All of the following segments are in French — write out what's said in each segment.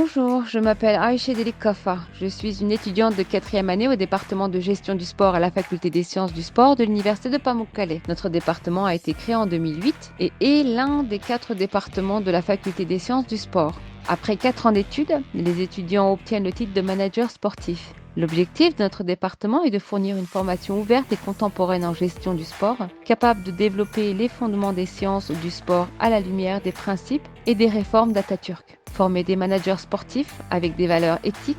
Bonjour, je m'appelle Aïcha Delikafa. Je suis une étudiante de 4e année au département de gestion du sport à la faculté des sciences du sport de l'université de Pamukkale. Notre département a été créé en 2008 et est l'un des 4 départements de la faculté des sciences du sport. Après 4 ans d'études, les étudiants obtiennent le titre de manager sportif. L'objectif de notre département est de fournir une formation ouverte et contemporaine en gestion du sport, capable de développer les fondements des sciences du sport à la lumière des principes et des réformes d'Atatürk. Former des managers sportifs avec des valeurs éthiques,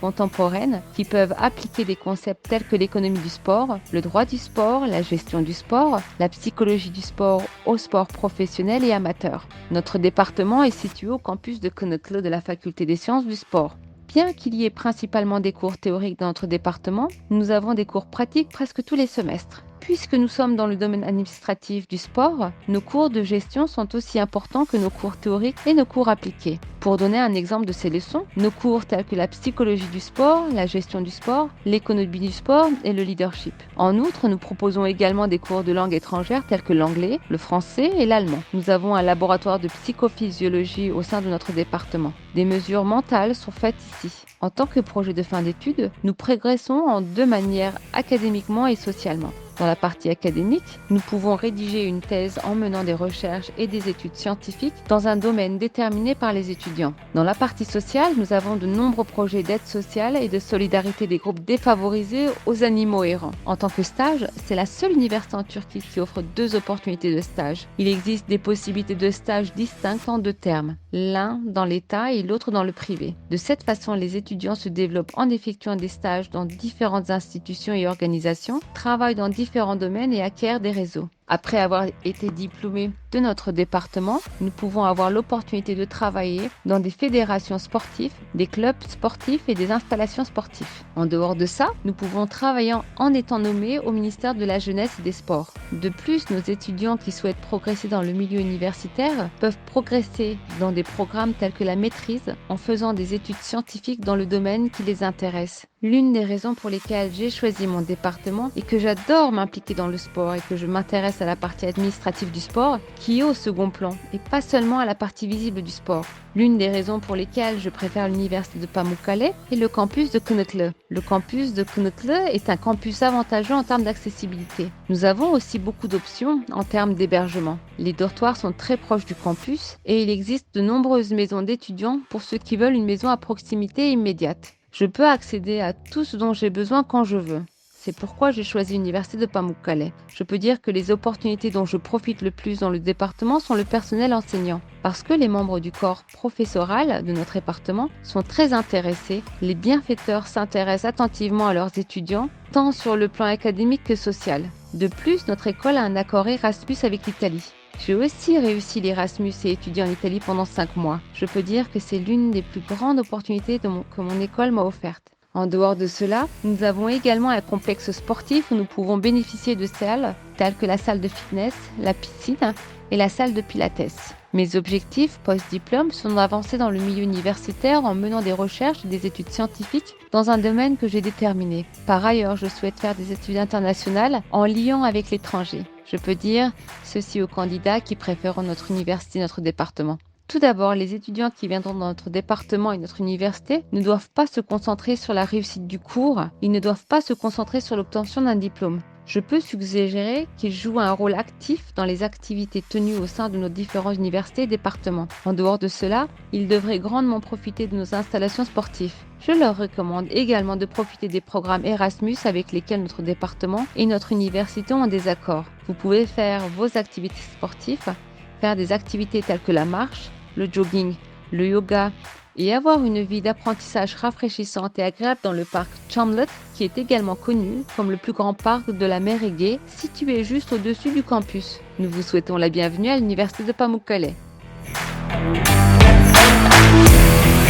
contemporaines, qui peuvent appliquer des concepts tels que l'économie du sport, le droit du sport, la gestion du sport, la psychologie du sport au sport professionnel et amateur. Notre département est situé au campus de Konotlo de la faculté des sciences du sport. Bien qu'il y ait principalement des cours théoriques dans notre département, nous avons des cours pratiques presque tous les semestres. Puisque nous sommes dans le domaine administratif du sport, nos cours de gestion sont aussi importants que nos cours théoriques et nos cours appliqués. Pour donner un exemple de ces leçons, nos cours tels que la psychologie du sport, la gestion du sport, l'économie du sport et le leadership. En outre, nous proposons également des cours de langue étrangère tels que l'anglais, le français et l'allemand. Nous avons un laboratoire de psychophysiologie au sein de notre département. Des mesures mentales sont faites ici. En tant que projet de fin d'études, nous progressons en 2 manières, académiquement et socialement. Dans la partie académique, nous pouvons rédiger une thèse en menant des recherches et des études scientifiques dans un domaine déterminé par les étudiants. Dans la partie sociale, nous avons de nombreux projets d'aide sociale et de solidarité des groupes défavorisés aux animaux errants. En tant que stage, c'est la seule université en Turquie qui offre 2 opportunités de stage. Il existe des possibilités de stage distinctes en 2 termes, l'un dans l'État et l'autre dans le privé. De cette façon, les étudiants se développent en effectuant des stages dans différentes institutions et organisations, travaillent dans différents domaines et acquièrent des réseaux. Après avoir été diplômés de notre département, nous pouvons avoir l'opportunité de travailler dans des fédérations sportives, des clubs sportifs et des installations sportives. En dehors de ça, nous pouvons travailler en étant nommés au ministère de la Jeunesse et des Sports. De plus, nos étudiants qui souhaitent progresser dans le milieu universitaire peuvent progresser dans des programmes tels que la maîtrise en faisant des études scientifiques dans le domaine qui les intéresse. L'une des raisons pour lesquelles j'ai choisi mon département est que j'adore m'impliquer dans le sport et que je m'intéresse à la partie administrative du sport qui est au second plan et pas seulement à la partie visible du sport. L'une des raisons pour lesquelles je préfère l'université de Pamukkale est le campus de Konotlo. Le campus de Konotlo est un campus avantageux en termes d'accessibilité. Nous avons aussi beaucoup d'options en termes d'hébergement. Les dortoirs sont très proches du campus et il existe de nombreuses maisons d'étudiants pour ceux qui veulent une maison à proximité immédiate. Je peux accéder à tout ce dont j'ai besoin quand je veux. C'est pourquoi j'ai choisi l'université de Pamukkale. Je peux dire que les opportunités dont je profite le plus dans le département sont le personnel enseignant. Parce que les membres du corps professoral de notre département sont très intéressés, les bienfaiteurs s'intéressent attentivement à leurs étudiants, tant sur le plan académique que social. De plus, notre école a un accord Erasmus avec l'Italie. J'ai aussi réussi l'Erasmus et étudié en Italie pendant 5 mois. Je peux dire que c'est l'une des plus grandes opportunités que mon école m'a offerte. En dehors de cela, nous avons également un complexe sportif où nous pouvons bénéficier de salles telles que la salle de fitness, la piscine et la salle de pilates. Mes objectifs post-diplôme sont d'avancer dans le milieu universitaire en menant des recherches et des études scientifiques dans un domaine que j'ai déterminé. Par ailleurs, je souhaite faire des études internationales en liant avec l'étranger. Je peux dire ceci aux candidats qui préfèrent notre université et notre département. Tout d'abord, les étudiants qui viendront dans notre département et notre université ne doivent pas se concentrer sur la réussite du cours, ils ne doivent pas se concentrer sur l'obtention d'un diplôme. Je peux suggérer qu'ils jouent un rôle actif dans les activités tenues au sein de nos différentes universités et départements. En dehors de cela, ils devraient grandement profiter de nos installations sportives. Je leur recommande également de profiter des programmes Erasmus avec lesquels notre département et notre université ont des accords. Vous pouvez faire vos activités sportives, faire des activités telles que la marche, le jogging, le yoga et avoir une vie d'apprentissage rafraîchissante et agréable dans le parc Chamlet, qui est également connu comme le plus grand parc de la mer Égée, situé juste au-dessus du campus. Nous vous souhaitons la bienvenue à l'université de Pamukkale.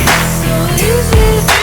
So easy.